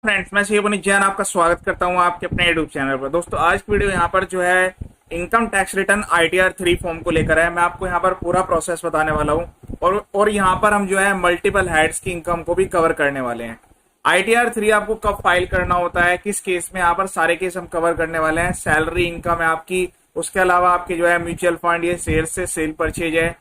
Friends, मैं शिवनी जैन आपका स्वागत करता हूं आपके अपने यूट्यूब चैनल पर। दोस्तों, आज की वीडियो यहां पर जो है income tax return ITR 3 form को लेकर है। मैं आपको यहां पर पूरा प्रोसेस बताने वाला हूं और यहां पर हम जो है मल्टीपल हेड्स की इनकम को भी कवर करने वाले हैं। ITR 3 आपको कब फाइल करना होता है, किस केस में, यहाँ पर सारे केस हम कवर करने वाले हैं। सैलरी इनकम है आपकी, उसके अलावा आपकी जो है म्यूचुअल फंड, ये शेयर से सेल परचेज है।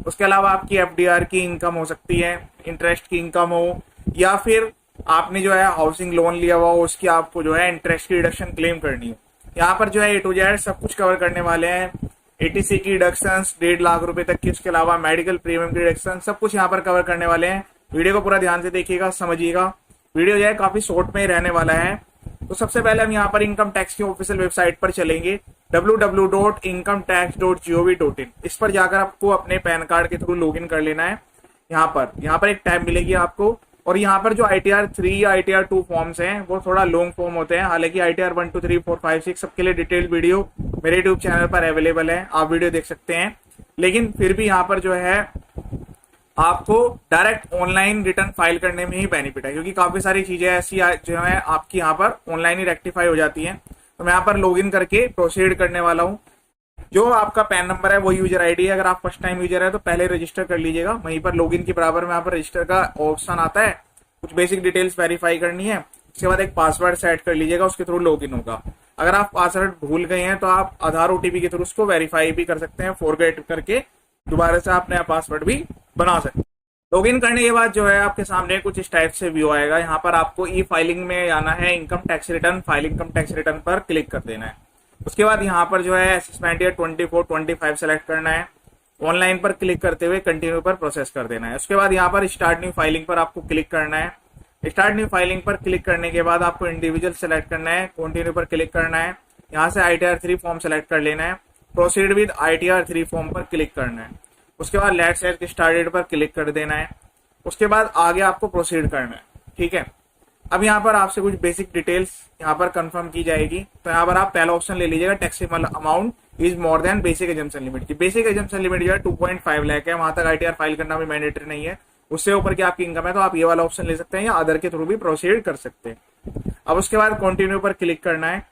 उसके अलावा आपकी FDR की इनकम हो सकती है, इंटरेस्ट की इनकम हो, या फिर आपने जो है हाउसिंग लोन लिया हुआ हो, उसकी आपको जो है इंटरेस्ट की डिडक्शन क्लेम करनी हो। यहाँ पर जो है A to Z सब कुछ कवर करने वाले हैं। ATC की डिडक्शन 1.5 लाख रुपए तक की, उसके अलावा मेडिकल प्रीमियम की डिडक्शन, सब कुछ यहाँ पर कवर करने वाले हैं। वीडियो को पूरा ध्यान से देखिएगा, समझिएगा। वीडियो जो है काफी शॉर्ट में ही रहने वाला है। तो सबसे पहले हम यहाँ पर इनकम टैक्स की ऑफिशियल वेबसाइट पर चलेंगे, www.incometax.gov.in। इस पर जाकर आपको अपने पैन कार्ड के थ्रू लॉगिन कर लेना है। यहाँ पर एक टैब मिलेगी आपको, और यहाँ पर जो ITR 3 या ITR 2 फॉर्म्स हैं वो थोड़ा लॉन्ग फॉर्म होते हैं। हालांकि ITR 1 2 3 4 5 6 सबके लिए डिटेल्ड वीडियो मेरे यूट्यूब चैनल पर अवेलेबल है, आप वीडियो देख सकते हैं। लेकिन फिर भी यहाँ पर जो है आपको डायरेक्ट ऑनलाइन रिटर्न फाइल करने में ही बेनिफिट है, क्योंकि काफी सारी चीजें ऐसी जो है आपकी यहाँ पर ऑनलाइन ही रेक्टिफाई हो जाती हैं। तो मैं यहाँ पर लॉगिन करके प्रोसीड करने वाला हूँ। जो आपका पैन नंबर है वो यूजर आईडी है। अगर आप फर्स्ट टाइम यूजर है तो पहले रजिस्टर कर लीजिएगा। वहीं पर लॉगिन के बराबर में यहाँ पर रजिस्टर का ऑप्शन आता है, कुछ बेसिक डिटेल्स वेरीफाई करनी है। उसके बाद एक पासवर्ड सेट कर लीजिएगा, उसके थ्रू लॉगिन होगा। अगर आप पासवर्ड भूल गए हैं तो आप आधार OTP के थ्रू उसको वेरीफाई भी कर सकते हैं, फॉरगेट करके दोबारा से आप नया पासवर्ड भी बना सकते हैं। लॉगिन करने के बाद जो है आपके सामने कुछ इस टाइप से व्यू आएगा। यहाँ पर आपको ई फाइलिंग में आना है, income tax return file income tax return पर क्लिक कर देना है। उसके बाद यहाँ पर जो है असेसमेंट ईयर 24 25 सेलेक्ट करना है। ऑनलाइन पर क्लिक करते हुए कंटिन्यू पर प्रोसेस कर देना है। उसके बाद यहाँ पर स्टार्ट न्यू फाइलिंग पर आपको क्लिक करना है। स्टार्ट न्यू फाइलिंग पर क्लिक करने के बाद आपको इंडिविजुअल सेलेक्ट करना है, कंटिन्यू पर क्लिक करना है। यहाँ से ITR 3 फॉर्म सेलेक्ट कर लेना है, प्रोसीड विद ITR 3 फॉर्म पर क्लिक करना है। उसके बाद लेट्स गेट स्टार्टेड पर क्लिक कर देना है। उसके बाद आगे आपको प्रोसीड करना है। ठीक है, अब यहाँ पर आपसे कुछ बेसिक डिटेल्स यहाँ पर कंफर्म की जाएगी। तो यहाँ पर आप पहला ऑप्शन ले लीजिएगा, taxable amount is more than basic assumption limit की। बेसिक एजम्पशन लिमिट जो है 2.5 लाख है, वहां तक ITR फाइल करना भी मैंडेटरी नहीं है। उससे ऊपर की आपकी इनकम है तो आप ये वाला ऑप्शन ले सकते हैं या अदर के थ्रू भी प्रोसीड कर सकते हैं। अब उसके बाद कंटिन्यू पर क्लिक करना है।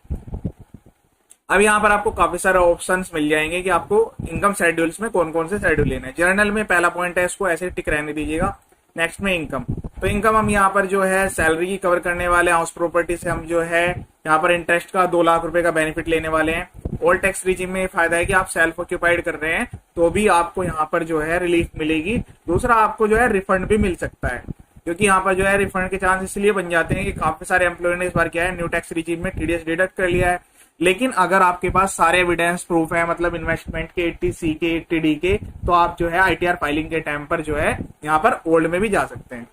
अब यहाँ पर आपको काफी सारे ऑप्शंस मिल जाएंगे कि आपको इनकम शेड्यूल्स में कौन कौन से शेड्यूल लेने हैं। जर्नल में पहला पॉइंट है, इसको ऐसे टिक रहने दीजिएगा। नेक्स्ट में इनकम, तो इनकम हम यहाँ पर जो है सैलरी की कवर करने वाले हैं। हाउस प्रॉपर्टी से हम जो है यहाँ पर इंटरेस्ट का 2 लाख रुपए का बेनिफिट लेने वाले हैं। ओल्ड टैक्स रिजीम में फायदा है कि आप सेल्फ ऑक्यूपाइड कर रहे हैं तो भी आपको यहाँ पर जो है रिलीफ मिलेगी। दूसरा, आपको जो है रिफंड भी मिल सकता है, क्योंकि यहाँ पर जो है रिफंड के चांस इसलिए बन जाते हैं कि काफी सारे एम्प्लॉय ने इस बार क्या है, न्यू टैक्स रिजीम में TDS डिडक्ट कर लिया है। लेकिन अगर आपके पास सारे एविडेंस प्रूफ है, मतलब इन्वेस्टमेंट के, 80C के, 80D के, तो आप जो है ITR फाइलिंग के टाइम पर जो है यहाँ पर ओल्ड में भी जा सकते हैं।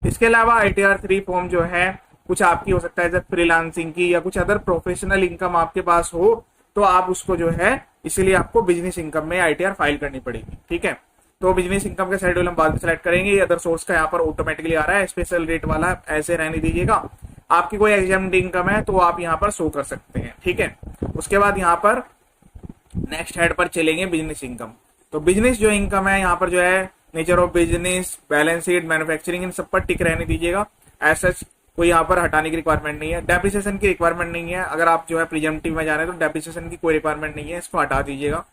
इसके अलावा ITR 3 फॉर्म जो है कुछ आपकी हो सकता है जैसे फ्रीलांसिंग की या कुछ अदर प्रोफेशनल इनकम आपके पास हो तो आप उसको जो है, इसीलिए आपको बिजनेस इनकम में ITR फाइल करनी पड़ेगी। ठीक है, तो बिजनेस इनकम का शेड्यूल हम बाद में सेलेक्ट करेंगे। अदर सोर्स का यहाँ पर ऑटोमेटिकली आ रहा है, स्पेशल रेट वाला ऐसे रहने दीजिएगा। आपकी कोई एग्जाम्ड इनकम है तो आप यहाँ पर शो कर सकते हैं। ठीक है, उसके बाद यहाँ पर नेक्स्ट हेड पर चलेंगे, बिजनेस इनकम। तो बिजनेस जो इनकम है यहाँ पर जो है nature of business, balance sheet, manufacturing, इन सब पर टिक रहने दीजिएगा। एज सच कोई यहाँ पर हटाने की रिक्वायरमेंट नहीं है। डेप्रिसिएशन की रिक्वायरमेंट नहीं है। अगर आप जो है प्रिजम्पटिव में जा रहे हैं तो डेप्रिसिएशन की कोई रिक्वायरमेंट नहीं है, इसको हटा दीजिएगा।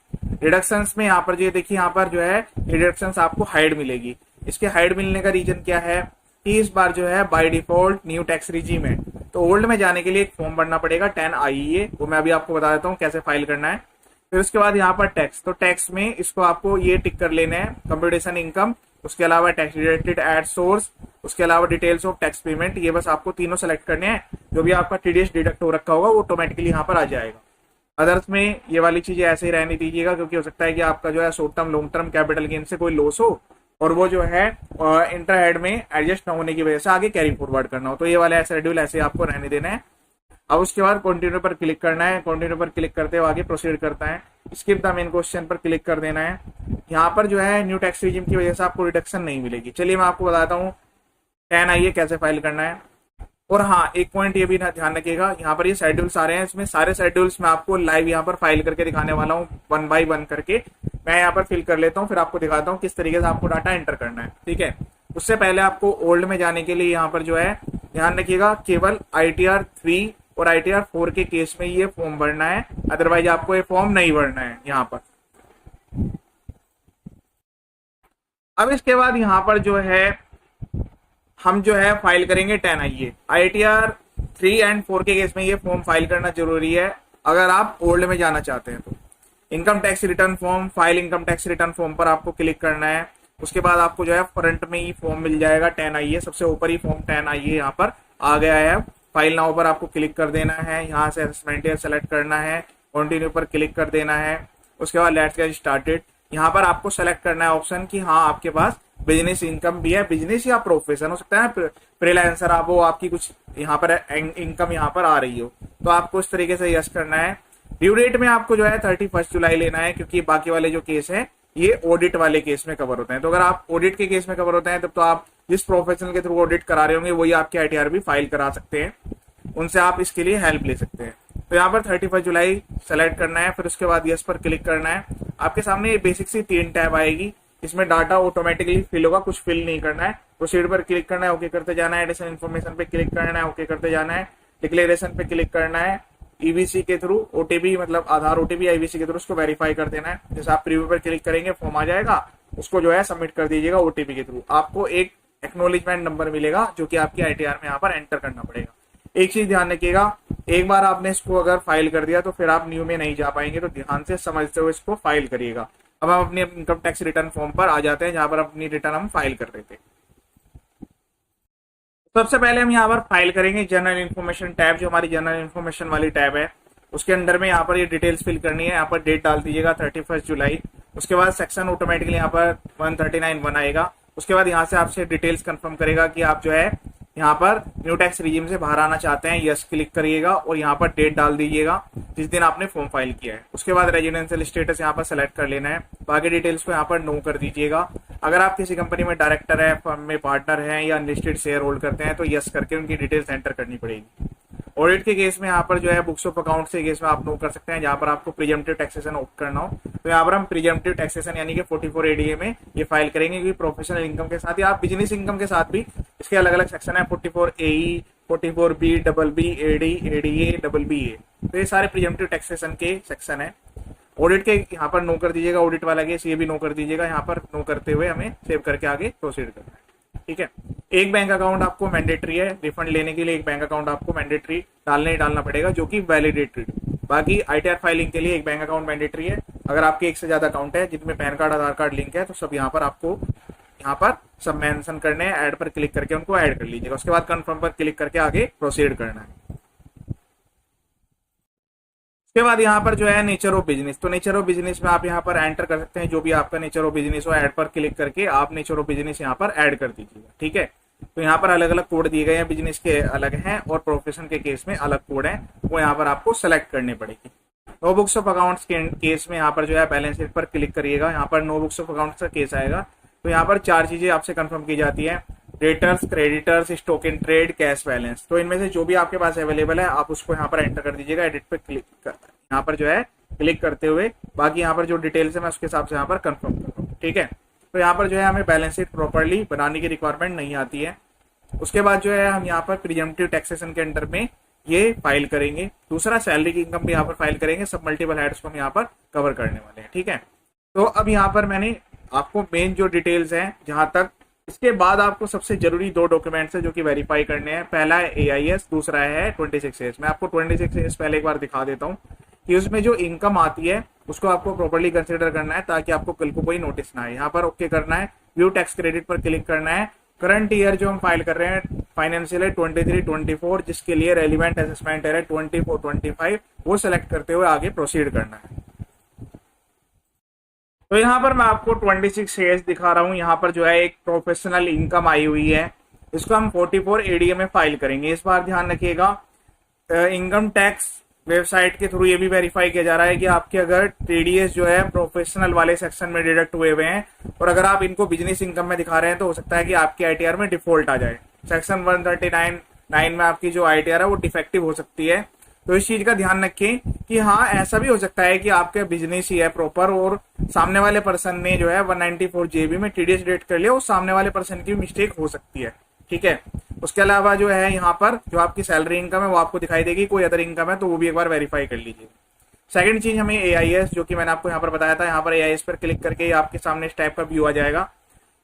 रिडक्शंस में यहाँ पर जो देखिए, यहाँ पर जो है रिडक्शंस आपको हाइड मिलेगी। इसके हाइड मिलने का रीजन क्या है कि इस बार जो है by default new tax regime है, तो ओल्ड में जाने के लिए एक फॉर्म भरना पड़ेगा 10 IEA, वो मैं अभी आपको बता देता हूँ कैसे फाइल करना है। फिर उसके बाद यहाँ पर टैक्स, तो टैक्स में इसको आपको ये टिक कर लेना है, कंप्यूटेशन इनकम, उसके अलावा टैक्स रिलेटेड एड सोर्स, उसके अलावा डिटेल्स ऑफ टैक्स पेमेंट। ये बस आपको तीनों सेलेक्ट करने हैं। जो भी आपका TDS डिडक्ट हो रखा होगा वो ऑटोमेटिकली यहाँ पर आ जाएगा। अदर्स में ये वाली चीजें ऐसे ही रहने दीजिएगा, क्योंकि हो सकता है कि आपका जो है short term long term capital gain से कोई लॉस हो और वो जो है इंटर हेड में एडजस्ट न होने की वजह से आगे कैरी फॉरवर्ड करना हो, तो ये वाला शेड्यूल ऐसे आपको रहने देना है। अब उसके बाद कंटिन्यू पर क्लिक करना है। कंटिन्यू पर क्लिक करते हुए आगे प्रोसीड करता है। स्किप द मेन क्वेश्चन पर क्लिक कर देना है। यहाँ पर जो है न्यू टैक्स रिजीम की वजह से आपको रिडक्शन नहीं मिलेगी। चलिए मैं आपको बताता हूँ 10 IE कैसे फाइल करना है। और हाँ, एक पॉइंट ये भी ध्यान रखिएगा, यहाँ पर ये शेड्यूल्स आ रहे हैं, इसमें सारे शेड्यूल्स मैं आपको लाइव यहाँ पर फाइल करके दिखाने वाला हूँ, 1 by 1 करके। मैं यहाँ पर फिल कर लेता हूँ, फिर आपको दिखाता हूँ किस तरीके से आपको डाटा एंटर करना है। ठीक है, उससे पहले आपको ओल्ड में जाने के लिए यहाँ पर जो है ध्यान रखिएगा केवल ITR 3 और ITR 4 के केस में ये फॉर्म भरना है, अदरवाइज आपको ये फॉर्म नहीं भरना है यहाँ पर। अब इसके बाद यहाँ पर जो है हम जो है फाइल करेंगे 10IA। ITR 3 एंड 4 के केस में ये फॉर्म फाइल करना जरूरी है अगर आप ओल्ड में जाना चाहते हैं तो। Income tax return form, file income tax return form पर आपको क्लिक करना है। उसके बाद आपको जो है फ्रंट में ही फॉर्म मिल जाएगा 10IA, सबसे ऊपर ही फॉर्म 10IA यहाँ पर आ गया है। फाइल नाउ पर आपको क्लिक कर देना है, यहाँ से असेसमेंट ईयर सेलेक्ट करना है, कंटिन्यू पर क्लिक कर देना है। उसके बाद लेट्स गेट स्टार्टेड, यहाँ पर आपको सेलेक्ट करना है ऑप्शन कि हाँ आपके पास बिजनेस इनकम भी है, बिजनेस या प्रोफेशन हो सकता है, फ्रीलांसर आप हो, आपकी कुछ यहाँ पर इनकम यहाँ पर आ रही हो, तो आपको इस तरीके से यस करना है। ड्यू डेट में आपको जो है 31 जुलाई लेना है, क्योंकि बाकी वाले जो केस है ये ऑडिट वाले केस में कवर होते हैं। तो अगर आप ऑडिट के केस में कवर होते हैं तब तो आप जिस प्रोफेशनल के थ्रू ऑडिट करा रहे होंगे वही आपके ITR भी फाइल करा सकते हैं, उनसे आप इसके लिए हेल्प ले सकते हैं। तो यहाँ पर 31 जुलाई सेलेक्ट करना है, फिर उसके बाद यस पर क्लिक करना है। आपके सामने ये बेसिक सी 3 टैब आएगी, इसमें डाटा ऑटोमेटिकली फिल होगा, कुछ फिल नहीं करना है। प्रोसीड पर क्लिक करना है, ओके करते जाना है। एडिशनल इन्फॉर्मेशन पे क्लिक करना है, ओके करते जाना है। डिक्लेरेशन पे क्लिक करना है, EBC के थ्रू OTP मतलब आधार OTP IBC के थ्रू उसको वेरीफाई कर देना है। जैसे आप प्रीव्यू पर क्लिक करेंगे फॉर्म आ जाएगा, उसको जो है सबमिट कर दीजिएगा OTP के थ्रू। आपको एक एक्नोलेजमेंट नंबर मिलेगा जो कि आपकी ITR में यहाँ पर एंटर करना पड़ेगा। एक चीज ध्यान रखिएगा, एक बार आपने इसको अगर फाइल कर दिया तो फिर आप न्यू में नहीं जा पाएंगे, तो ध्यान से समझते हुए इसको फाइल करिएगा। अब हम अपने इनकम टैक्स रिटर्न फॉर्म पर आ जाते हैं जहां पर अपनी रिटर्न हम फाइल कर रहे थे। सबसे पहले हम यहाँ पर फाइल करेंगे जनरल इन्फॉर्मेशन टैब, जो हमारी जनरल इन्फॉर्मेशन वाली टैब है उसके अंदर में यहाँ पर ये डिटेल्स फिल करनी है। यहाँ पर डेट डाल दीजिएगा 31 जुलाई। उसके बाद सेक्शन ऑटोमेटिकली यहाँ पर 139(1) आएगा। उसके बाद यहाँ से आपसे डिटेल्स कंफर्म करेगा कि आप जो है यहाँ पर न्यू टैक्स रिजीम से बाहर आना चाहते हैं, यस क्लिक करिएगा और यहाँ पर डेट डाल दीजिएगा जिस दिन आपने फॉर्म फाइल किया है। उसके बाद रेजिडेंशियल स्टेटस यहाँ पर सेलेक्ट कर लेना है, बाकी डिटेल्स को यहाँ पर नो कर दीजिएगा। अगर आप किसी कंपनी में डायरेक्टर है, फर्म में पार्टनर है या अनलिस्टेड शेयर होल्ड करते हैं तो यस करके उनकी डिटेल्स एंटर करनी पड़ेगी। ऑडिट के केस में यहाँ पर जो है बुक्स ऑफ अकाउंट के केस में आप नो कर सकते हैं, जहां पर आपको प्रिजम्पटिव टैक्सेशन ऑप्ट करना हो। तो यहाँ पर हम प्रिजम्पटिव टैक्सेशन यानी कि 44 ADA में ये फाइल करेंगे, क्योंकि प्रोफेशनल इनकम के साथ या बिजनेस इनकम के साथ भी इसके अलग अलग सेक्शन है, 44 AE, 44 B, BB, AD, ADA, BBA। तो ये सारे प्रिजम्पटिव टैक्सेशन के सेक्शन है। ऑडिट के यहाँ पर नो कर दीजिएगा, ऑडिट वाला केस ये भी नो कर दीजिएगा। यहाँ पर नो करते हुए हमें सेव करके आगे प्रोसीड करना है। ठीक है, एक बैंक अकाउंट आपको मैंडेटरी है, रिफंड लेने के लिए एक बैंक अकाउंट आपको मैंडेटरी डालना पड़ेगा जो कि वैलिडेटेड। बाकी ITR फाइलिंग के लिए एक बैंक अकाउंट मैंडेटरी है। अगर आपके एक से ज्यादा अकाउंट है जिनमें पैन कार्ड आधार कार्ड लिंक है तो सब यहाँ पर आपको यहाँ पर सब मेंशन करने हैं, ऐड पर क्लिक करके उनको ऐड कर लीजिएगा। उसके बाद कंफर्म पर क्लिक करके आगे प्रोसीड करना है। उसके बाद यहाँ पर जो है नेचर ऑफ बिजनेस, तो नेचर ऑफ बिजनेस में आप यहाँ पर एंटर कर सकते हैं जो भी आपका नेचर ऑफ बिजनेस हो, ऐड पर क्लिक करके आप नेचर ऑफ बिजनेस यहाँ पर ऐड कर दीजिएगा। ठीक है, तो यहाँ पर अलग अलग कोड दिए गए हैं, बिजनेस के अलग हैं और प्रोफेशन के केस में अलग कोड है, वो यहाँ पर आपको सेलेक्ट करनी पड़ेगी। नो बुक्स ऑफ अकाउंट्स के केस में यहाँ पर जो है बैलेंस शीट पर क्लिक करिएगा। यहाँ पर नो बुक्स ऑफ अकाउंट्स का केस आएगा, तो यहाँ पर 4 चीजें आपसे कंफर्म की जाती है, debtors, creditors, stock in trade, cash balance. तो इनमें से जो भी आपके पास अवेलेबल है आप उसको यहाँ पर एंटर कर दीजिएगा। एडिट पे क्लिक यहाँ पर जो है क्लिक करते हुए बाकी यहाँ पर जो डिटेल्स है मैं उसके हिसाब से यहाँ पर कंफर्म कर रहा हूँ। ठीक है, तो यहाँ पर जो है हमें बैलेंस शीट प्रॉपर्ली बनाने की रिक्वायरमेंट नहीं आती है। उसके बाद जो है हम यहाँ पर प्रिजम्पटिव टैक्सेशन के अंडर में ये फाइल करेंगे। दूसरा सैलरी की इनकम भी यहाँ पर फाइल करेंगे, सब मल्टीपल हेड्स को हम यहाँ पर कवर करने वाले हैं। ठीक है, तो अब यहाँ पर मैंने आपको मेन जो डिटेल्स हैं जहां तक, इसके बाद आपको सबसे जरूरी 2 डॉक्यूमेंट्स है जो कि वेरीफाई करने हैं। पहला है AIS, दूसरा है 26AS। मैं आपको 26AS पहले एक बार दिखा देता हूँ कि उसमें जो इनकम आती है उसको आपको प्रॉपर्ली कंसिडर करना है ताकि आपको कल को कोई नोटिस ना आए। यहाँ पर ओके करना है, व्यू टैक्स क्रेडिट पर क्लिक करना है। करंट ईयर जो हम फाइल कर रहे हैं फाइनेंशियल है 23-24, जिसके लिए रेलिवेंट असेसमेंट है 24-25, वो सिलेक्ट करते हुए आगे प्रोसीड करना है। तो यहाँ पर मैं आपको 26AS दिखा रहा हूँ। यहाँ पर जो है एक प्रोफेशनल इनकम आई हुई है, इसको हम 44 ADA में फाइल करेंगे। इस बार ध्यान रखिएगा, इनकम टैक्स वेबसाइट के थ्रू ये भी वेरीफाई किया जा रहा है कि आपके अगर TDS जो है प्रोफेशनल वाले सेक्शन में डिडक्ट हुए हुए हैं और अगर आप इनको बिजनेस इनकम में दिखा रहे हैं तो हो सकता है कि आपकी ITR में डिफॉल्ट आ जाए। सेक्शन 139(9) में आपकी जो ITR है वो डिफेक्टिव हो सकती है। तो इस चीज का ध्यान रखें कि हाँ, ऐसा भी हो सकता है कि आपका बिजनेस ही है प्रॉपर और सामने वाले पर्सन ने जो है 194JB में TDS डिडक्ट कर लिया, उस सामने वाले पर्सन की मिस्टेक हो सकती है। ठीक है। उसके अलावा जो है यहाँ पर जो आपकी सैलरी इनकम है वो आपको दिखाई देगी, कोई अदर इनकम है तो वो भी एक बार वेरीफाई कर लीजिए। सेकंड चीज हमें एआईएस, जो कि मैंने आपको यहाँ पर बताया था, यहाँ पर एआईएस पर क्लिक करके आपके सामने इस टाइप का व्यू आ जाएगा।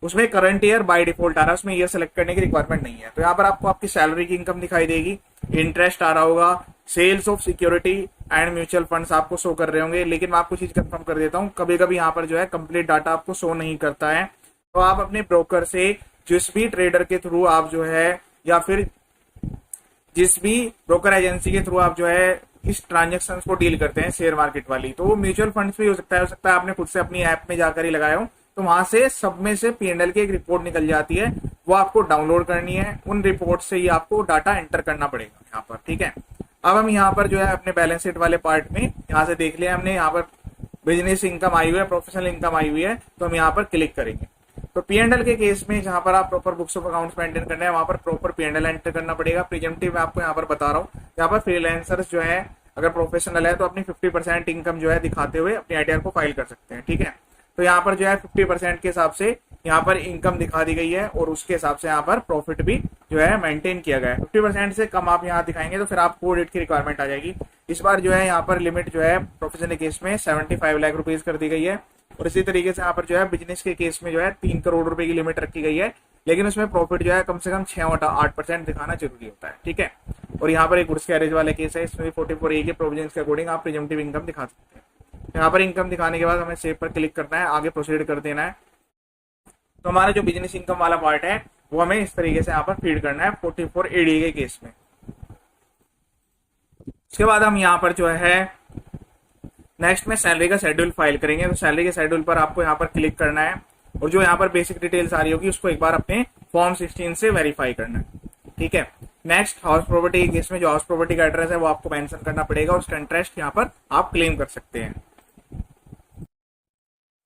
उसमें करंट ईयर बाय डिफॉल्ट आ रहा है, उसमें ईयर सेलेक्ट करने की रिक्वायरमेंट नहीं है। तो यहाँ पर आपको आपकी सैलरी की इनकम दिखाई देगी, इंटरेस्ट आ रहा होगा, sales of security and mutual funds आपको शो कर रहे होंगे। लेकिन मैं आपको चीज कंफर्म कर देता हूँ, कभी कभी यहाँ पर जो है कंप्लीट डाटा आपको शो नहीं करता है। तो आप अपने ब्रोकर से जिस भी ट्रेडर के थ्रू आप जो है, या फिर जिस भी ब्रोकर एजेंसी के थ्रू आप जो है इस ट्रांजेक्शन को डील करते हैं शेयर मार्केट वाली, तो वो म्यूचुअल फंड्स भी हो सकता है आपने खुद से अपनी ऐप में जाकर ही लगाया हो, तो वहां से सब में से पीएनएल की एक रिपोर्ट निकल जाती है, वो आपको डाउनलोड करनी है। उन रिपोर्ट से ही आपको डाटा एंटर करना पड़ेगा यहाँ पर, ठीक है। अब हम यहाँ पर जो है अपने बैलेंस शीट वाले पार्ट में यहाँ से देख लिया हमने, यहाँ पर बिजनेस इनकम आई हुई है, प्रोफेशनल इनकम आई हुई है, तो हम यहाँ पर क्लिक करेंगे। तो पीएनएल के केस में जहां पर आप proper books of accounts maintain करना है, वहां पर प्रॉपर पीएनएल एंटर करना पड़ेगा। प्रीजेम्पटिव मैं आपको यहाँ पर बता रहा हूँ, यहाँ पर फ्रीलांसर्स जो है अगर प्रोफेशनल है तो अपनी 50% इनकम जो है दिखाते हुए अपनी आईटीआर को फाइल कर सकते हैं, ठीक है। तो यहाँ पर जो है 50% के हिसाब से यहाँ पर इनकम दिखा दी गई है, और उसके हिसाब से यहाँ पर प्रॉफिट भी जो है मेंटेन किया गया है। 50% से कम आप यहाँ दिखाएंगे तो फिर आपको ऑडिट की रिक्वायरमेंट आ जाएगी। इस बार जो है यहाँ पर लिमिट जो है प्रोफेशनल केस में 75 लाख रुपीज कर दी गई है, और इसी तरीके से यहाँ पर जो है बिजनेस के केस में जो है 3 करोड़ रुपए की लिमिट रखी गई है, लेकिन उसमें प्रॉफिट जो है कम से कम 6-8% दिखाना जरूरी होता है, ठीक है। और यहाँ पर एक गुड्स कैरेज वाले केस है, इसमें 44A के प्रोविजंस के अकॉर्डिंग आप प्रीजेम्पटिव इनकम दिखा सकते हैं। यहाँ पर इनकम दिखाने के बाद हमें सेव पर क्लिक करना है, आगे प्रोसीड कर देना है। तो हमारा जो बिजनेस इनकम वाला पार्ट है वो हमें इस तरीके से यहाँ पर फीड करना है 44AD के केस में। उसके बाद हम यहाँ पर जो है नेक्स्ट में सैलरी का शेड्यूल फाइल करेंगे। तो सैलरी के शेड्यूल पर आपको यहाँ पर क्लिक करना है, और जो यहाँ पर बेसिक डिटेल्स आ रही होगी उसको एक बार अपने फॉर्म 16 से वेरीफाई करना है, ठीक है। नेक्स्ट हाउस प्रॉपर्टी के केस में जो हाउस प्रॉपर्टी का एड्रेस है वो आपको मेंशन करना पड़ेगा, उसका इंटरेस्ट यहाँ पर आप क्लेम कर सकते हैं।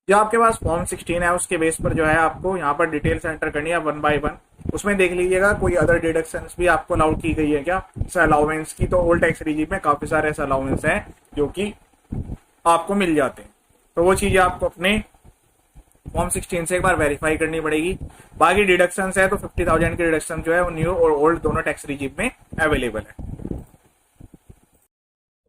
जो आपके पास फॉर्म 16 है उसके बेस पर जो है आपको यहाँ पर डिटेल्स एंटर करनी है 1 by 1। उसमें देख लीजिएगा कोई अदर डिडक्शंस भी आपको अलाउड की गई है क्या इस अलाउंस की। तो ओल्ड टैक्स रिजीम में काफी सारे ऐसे अलाउंस हैं जो कि आपको मिल जाते हैं, तो वो चीजें आपको अपने फॉर्म 16 से एक बार वेरीफाई करनी पड़ेगी। बाकी डिडक्शंस है तो 50,000 के डिडक्शन जो है वो न्यू और ओल्ड दोनों टैक्स रिजीम में अवेलेबल है।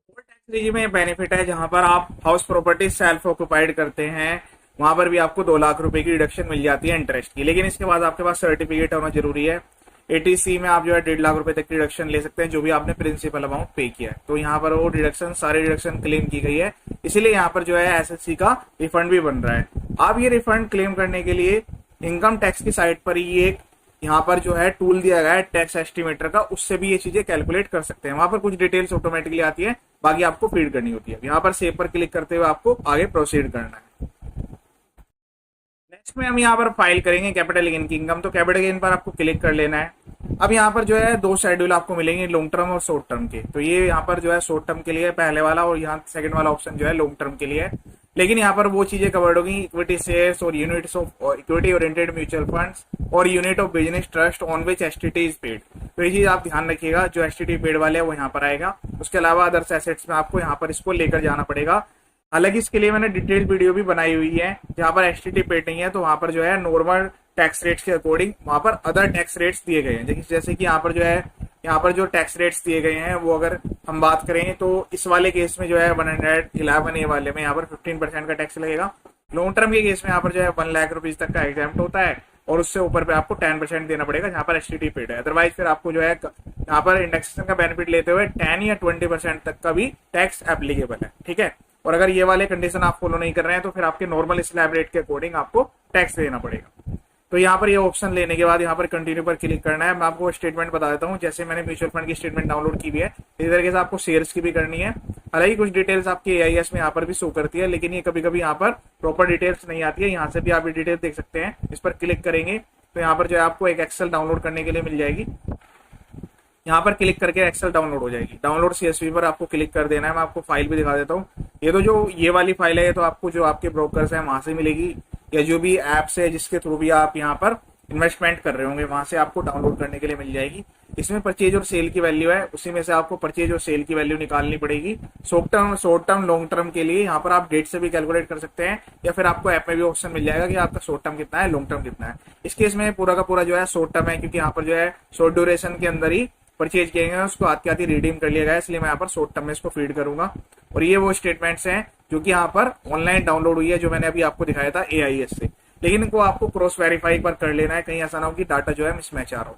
ओल्ड टैक्स रिजीम में बेनिफिट है जहां पर आप हाउस प्रॉपर्टी सेल्फ ऑक्युपाइड करते हैं, वहां पर भी आपको 2 लाख रुपए की डिडक्शन मिल जाती है इंटरेस्ट की। लेकिन इसके बाद आपके पास सर्टिफिकेट होना जरूरी है। एटीसी में आप जो है 1.5 लाख रुपए तक की डिडक्शन ले सकते हैं जो भी आपने प्रिंसिपल अमाउंट पे किया है। तो यहाँ पर वो डिडक्शन सारी डिडक्शन क्लेम की गई है, इसीलिए यहाँ पर जो है एसएससी का रिफंड भी बन रहा है। आप ये रिफंड क्लेम करने के लिए इनकम टैक्स की साइट पर ही एक यहाँ पर जो है टूल दिया गया है टैक्स एस्टिमेटर का, उससे भी ये चीजें कैलकुलेट कर सकते हैं। वहां पर कुछ डिटेल्स ऑटोमेटिकली आती है, बाकी आपको फीड करनी होती है। यहाँ पर सेव पर क्लिक करते हुए आपको आगे प्रोसीड करना है। नेक्स्ट में हम यहाँ पर फाइल करेंगे कैपिटल गेन की इनकम। तो कैपिटल गेन पर आपको क्लिक कर लेना है। अब यहाँ पर जो है 2 शेड्यूल आपको मिलेंगे, लॉन्ग टर्म और शॉर्ट टर्म के। तो ये यहाँ पर जो है शॉर्ट टर्म के लिए पहले वाला, और यहाँ सेकंड वाला ऑप्शन जो है लॉन्ग टर्म के लिए है। लेकिन यहाँ पर वो चीजें कवर्ड होगी इक्विटी शेयर्स और units of equity oriented mutual funds और unit of business trust on which STT is paid. तो ये चीज आप ध्यान रखिएगा, जो एसटीटी पेड वाले है वो यहाँ पर आएगा। उसके अलावा अदर्स एसेट्स में आपको यहाँ पर इसको लेकर जाना पड़ेगा। हालांकि इसके लिए मैंने डिटेल वीडियो भी बनाई हुई है। जहां पर एसटीटी पेड नहीं है तो वहां पर जो है नॉर्मल टैक्स रेट्स के अकॉर्डिंग वहां पर अदर टैक्स रेट्स दिए गए हैं। जैसे कि यहाँ पर जो है यहाँ पर जो टैक्स रेट्स दिए गए हैं वो अगर हम बात करें तो इस वाले केस में जो है 111A वाले में यहाँ पर 15% का टैक्स लगेगा। लॉन्ग टर्म के केस में यहाँ पर जो है 1 लाख रुपीज तक का एग्जाम्प्ट होता है, और उससे ऊपर पे आपको 10% देना पड़ेगा जहाँ पर एसटीटी पेड है। अदरवाइज फिर आपको जो है यहाँ पर इंडेक्सेशन का बेनिफिट लेते हुए 10 या 20% तक का भी टैक्स एप्लीकेबल है, ठीक है। और अगर ये वाले कंडीशन आप फॉलो नहीं कर रहे हैं तो फिर आपके नॉर्मल स्लैब रेट के अकॉर्डिंग आपको टैक्स देना पड़ेगा। तो यहाँ पर ये ऑप्शन लेने के बाद यहाँ पर कंटिन्यू पर क्लिक करना है। मैं आपको स्टेटमेंट बता देता हूँ, जैसे मैंने म्यूचुअल फंड की स्टेटमेंट डाउनलोड की हुई है इसी तरीके से आपको शेयर्स की भी करनी है। हालांकि कुछ डिटेल्स आपकी एआईएस में यहाँ पर भी शो करती है, लेकिन ये कभी कभी यहाँ पर प्रॉपर डिटेल्स नहीं आती है। यहाँ से भी आप ये डिटेल्स देख सकते हैं। इस पर क्लिक करेंगे तो यहाँ पर जो है आपको एक एक्सेल डाउनलोड करने के लिए मिल जाएगी। यहाँ पर क्लिक करके एक्सेल डाउनलोड हो जाएगी। डाउनलोड सीएसवी पर आपको क्लिक कर देना है। मैं आपको फाइल भी दिखा देता हूँ। ये तो जो ये वाली फाइल है ये तो आपको जो आपके ब्रोकर्स है वहां से मिलेगी, या जो भी ऐप्स है जिसके थ्रू भी आप यहाँ पर इन्वेस्टमेंट कर रहे होंगे, वहां से आपको डाउनलोड करने के लिए मिल जाएगी। इसमें परचेज और सेल की वैल्यू है, उसी में से आपको परचेज और सेल की वैल्यू निकालनी पड़ेगी। शॉर्ट टर्म लॉन्ग टर्म के लिए यहाँ पर आप डेट से भी कैलकुलेट कर सकते हैं, या फिर आपको ऐप में भी ऑप्शन मिल जाएगा कि आपका शॉर्ट टर्म कितना है, लॉन्ग टर्म कितना है। इस केस में पूरा का पूरा जो है शॉर्ट टर्म है, क्योंकि यहाँ पर जो है शॉर्ट ड्यूरेशन के अंदर ही परचेज किए गए, उसको आते आते रिडीम कर लिया गया, इसलिए मैं यहाँ पर शॉर्ट टर्म में इसको फीड करूंगा। और ये वो स्टेटमेंट्स हैं जो कि यहाँ पर ऑनलाइन डाउनलोड हुई है, जो मैंने अभी आपको दिखाया था AIS से, लेकिन इनको आपको क्रॉस वेरीफाई पर कर लेना है, कहीं ऐसा ना हो कि डाटा जो है मिसमैच आ रहा हो।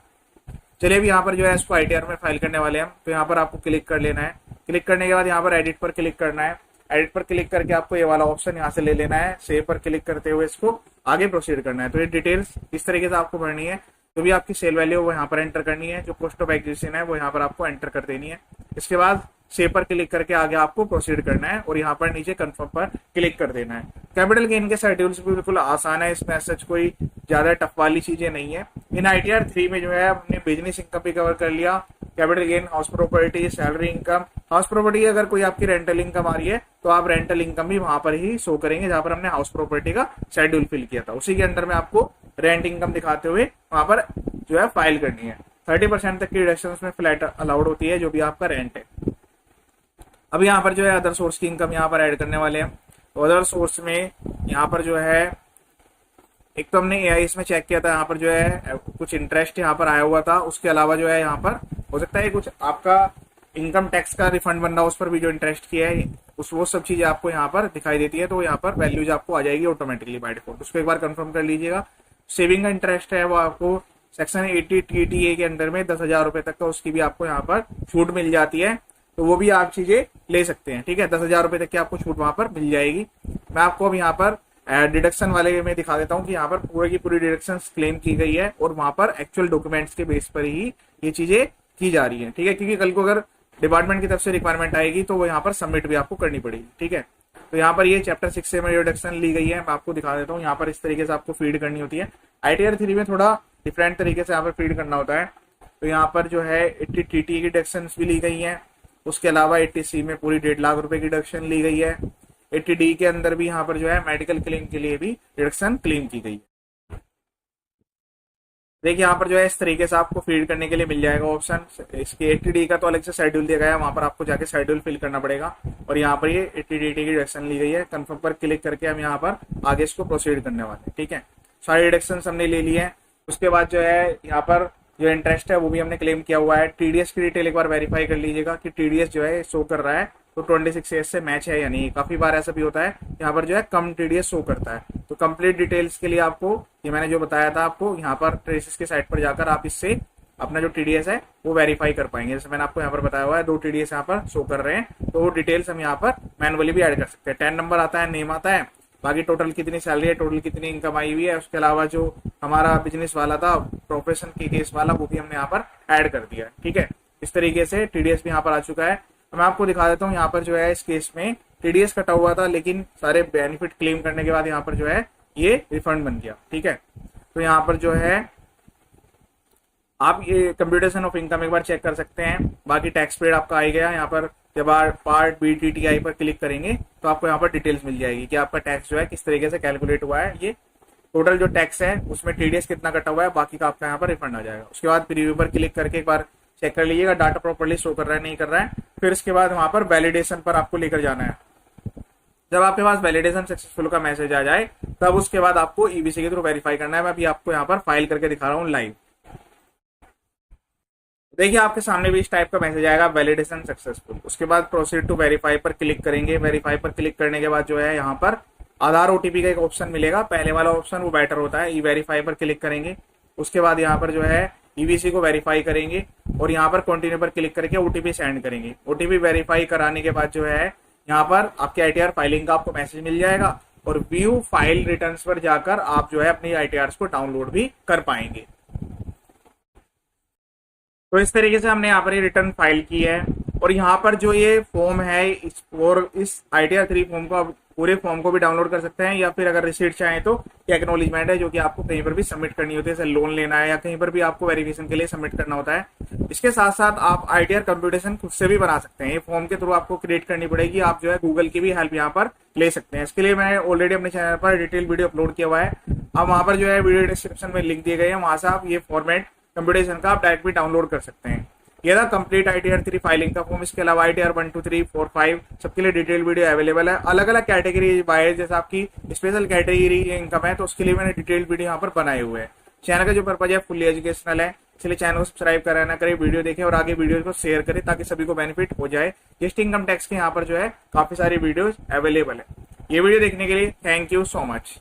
चलिए अभी यहाँ पर जो है इसको ITR में फाइल करने वाले हैं, तो यहाँ पर आपको क्लिक कर लेना है। क्लिक करने के बाद यहाँ पर एडिट पर क्लिक करना है। एडिट पर क्लिक करके आपको ये वाला ऑप्शन यहाँ से ले लेना है। सेव पर क्लिक करते हुए इसको आगे प्रोसीड करना है। तो ये डिटेल्स इस तरीके से आपको भरनी है। जो भी आपकी सेल वैल्यू है वो यहाँ पर एंटर करनी है, जो कॉस्ट ऑफ एक्विजिशन है वो यहाँ पर आपको एंटर कर देनी है। इसके बाद सेव पर क्लिक करके आगे आपको प्रोसीड करना है और यहाँ पर नीचे कंफर्म पर क्लिक कर देना है। कैपिटल गेन के शेड्यूल्स भी बिल्कुल आसान है, इसमें सच कोई ज्यादा टफ वाली चीजें नहीं है। इन ITR 3 में जो है हमने बिजनेस इनकम भी कवर कर लिया, capital gain, house property, salary income. House property अगर कोई आपकी रेंटल इनकम आ रही है तो आप रेंटल इनकम भी वहां पर ही शो करेंगे जहां पर हमने हाउस प्रॉपर्टी का शेड्यूल फिल किया था, उसी के अंडर में आपको रेंट इनकम दिखाते हुए वहां पर जो है फाइल करनी है। 30% तक की रिडक्शन में फ्लैट अलाउड होती है, जो भी आपका रेंट है। अब यहाँ पर जो है अदर सोर्स की इनकम यहाँ पर ऐड करने वाले हैं। तो अदर सोर्स में यहाँ पर जो है एक तो हमने AIS में चेक किया था, यहाँ पर जो है कुछ इंटरेस्ट यहाँ पर आया हुआ था। उसके अलावा जो है यहाँ पर हो सकता है कुछ आपका इनकम टैक्स का रिफंड बन रहा, उस पर भी जो इंटरेस्ट किया है वो सब चीजें आपको यहाँ पर दिखाई देती है। तो यहाँ पर वैल्यूज आपको आ जाएगी ऑटोमेटिकली बाय डिफॉल्ट, उसको एक बार कंफर्म कर लीजिएगा। सेविंग का इंटरेस्ट है वो आपको सेक्शन 80 TTA के अंदर में 10,000 रुपए तक का उसकी भी आपको यहाँ पर छूट मिल जाती है, तो वो भी आप चीजें ले सकते हैं। ठीक है, 10,000 रुपए तक की आपको छूट वहां पर मिल जाएगी। मैं आपको अब यहाँ पर डिडक्शन वाले में दिखा देता हूँ कि यहाँ पर पूरे की पूरी डिडक्शन क्लेम की गई है और वहां पर एक्चुअल डॉक्यूमेंट्स के बेस पर ही ये चीजें की जा रही है। ठीक है, क्योंकि कल को अगर डिपार्टमेंट की तरफ से रिक्वायरमेंट आएगी तो वो यहाँ पर सबमिट भी आपको करनी पड़ेगी। ठीक है, तो यहाँ पर ये चैप्टर 6 से में डिडक्शन ली गई है, मैं आपको दिखा देता हूँ। यहाँ पर इस तरीके से आपको फीड करनी होती है। ITR 3 में थोड़ा डिफरेंट तरीके से यहाँ पर फीड करना होता है। तो यहाँ पर जो है 80 TTA की डिडक्शन भी ली गई है, उसके अलावा 80C में पूरी 1.5 लाख रुपए की डिडक्शन ली गई है। 80D के अंदर भी यहाँ पर जो है मेडिकल क्लेम के लिए भी डिडक्शन क्लेम की गई है। देखिए यहाँ पर जो है इस तरीके से आपको फीड करने के लिए मिल जाएगा ऑप्शन। इसके 80D का तो अलग से शेड्यूल दिया गया है, वहां पर आपको जाके शेड्यूल फिल करना पड़ेगा। और यहाँ पर ये 80D की डिडक्शन ली गई है। कंफर्म पर क्लिक करके हम यहाँ पर आगे इसको प्रोसीड करने वाले हैं। ठीक है, सारी डिडक्शन हमने ले ली है। उसके बाद जो है यहाँ पर जो इंटरेस्ट है वो भी हमने क्लेम किया हुआ है। TDS की डिटेल एक बार वेरीफाई कर लीजिएगा कि TDS जो है शो कर रहा है तो 26 से मैच है या नहीं। काफी बार ऐसा भी होता है यहाँ पर जो है कम TDS शो करता है। तो कंप्लीट डिटेल्स के लिए आपको ये मैंने जो बताया था आपको यहाँ पर ट्रेसिस के साइट पर जाकर आप इससे अपना जो TDS है वो वेरीफाई कर पाएंगे। जैसे मैंने आपको यहाँ पर बताया हुआ है 2 TDS यहाँ पर शो कर रहे हैं, तो वो डिटेल्स हम यहाँ पर मैनुअली भी ऐड कर सकते हैं। 10 नंबर आता है, नेम आता है, बाकी टोटल कितनी सैलरी है, टोटल कितनी इनकम आई हुई है। उसके अलावा जो हमारा बिजनेस वाला था, प्रोफेशन के केस वाला, वो भी हमने यहाँ पर ऐड कर दिया है। ठीक है, इस तरीके से TDS भी यहाँ पर आ चुका है। मैं आपको दिखा देता हूँ यहाँ पर जो है इस केस में TDS कटा हुआ था, लेकिन सारे बेनिफिट क्लेम करने के बाद यहाँ पर जो है ये रिफंड बन गया। ठीक है, तो यहाँ पर जो है आप ये कंप्यूटेशन ऑफ इनकम एक बार चेक कर सकते हैं। बाकी टैक्स पेड आपका आ गया। यहाँ पर जब आप पार्ट BTTI पर क्लिक करेंगे तो आपको यहाँ पर डिटेल्स मिल जाएगी कि आपका टैक्स जो है किस तरीके से कैलकुलेट हुआ है। ये टोटल जो टैक्स है उसमें TDS कितना कटा हुआ है, बाकी का आपका यहाँ पर रिफंड आ जाएगा। उसके बाद प्रीव्यू पर क्लिक करके एक बार चेक कर लीजिएगा डाटा प्रॉपर्ली शो कर रहा है नहीं कर रहा है। फिर इसके बाद वहां पर वैलिडेशन पर आपको लेकर जाना है। जब आपके पास वैलिडेशन सक्सेसफुल का मैसेज आ जाए तब उसके बाद आपको EBC के थ्रू वेरीफाई करना है। मैं अभी आपको यहाँ पर फाइल करके दिखा रहा हूँ लाइव। देखिए आपके सामने भी इस टाइप का मैसेज आएगा, वैलिडेशन सक्सेसफुल। उसके बाद प्रोसीड टू वेरीफाई पर क्लिक करेंगे। वेरीफाई पर क्लिक करने के बाद जो है यहाँ पर आधार OTP का एक ऑप्शन मिलेगा। पहले वाला ऑप्शन वो बेटर होता है। वेरीफाई पर क्लिक करेंगे। उसके बाद यहाँ पर जो है EBC को वेरीफाई करेंगे और यहाँ पर कंटिन्यू पर क्लिक करके OTP सेंड करेंगे। OTP वेरीफाई कराने के बाद जो है यहाँ पर आपके ITR फाइलिंग का आपको मैसेज मिल जाएगा और व्यू फाइल रिटर्न्स पर जाकर आप जो है अपनी ITRs को डाउनलोड भी कर पाएंगे। तो इस तरीके से हमने यहाँ पर ये रिटर्न फाइल की है। और यहाँ पर जो ये फॉर्म है इस ITR 3 फॉर्म को आप पूरे फॉर्म को भी डाउनलोड कर सकते हैं, या फिर अगर रिसीट चाहें तो ये एक्नॉलेजमेंट है जो कि आपको कहीं पर भी सबमिट करनी होती है। जैसे लोन लेना है या कहीं पर भी आपको वेरिफिकेशन के लिए सबमिट करना होता है। इसके साथ साथ आप ITR कंप्यूटेशन खुद से भी बना सकते हैं। ये फॉर्म के थ्रू आपको क्रिएट करनी पड़ेगी। आप जो है गूगल की भी हेल्प यहाँ पर ले सकते हैं। इसके लिए मैं ऑलरेडी अपने चैनल पर डिटेल वीडियो अपलोड किया हुआ है। अब वहां पर जो है वीडियो डिस्क्रिप्शन में लिंक दिए गए हैं, वहां से आप ये फॉर्मेट कंप्यूटेशन का आप डायरेक्ट भी डाउनलोड कर सकते हैं। ये था कंप्लीट ITR 3 फाइलिंग का फॉर्म। इसके अलावा ITR 1 2 3 4 5 सबके लिए डिटेल वीडियो अवेलेबल है। अलग अलग कैटेगरी वाइज, जैसे आपकी स्पेशल कैटेगरी इनकम है तो उसके लिए मैंने डिटेल वीडियो यहाँ पर बनाए हुए हैं। चैनल का जो पर्पज है फुल्ली एजुकेशनल है, इसलिए चैनल को सब्सक्राइब करा ना करें, वीडियो देखें और आगे वीडियो को शेयर करें ताकि सभी को बेनिफिट हो जाए। जस्ट इनकम टैक्स के यहाँ पर जो है काफी सारी वीडियोस अवेलेबल है। ये वीडियो देखने के लिए थैंक यू सो मच।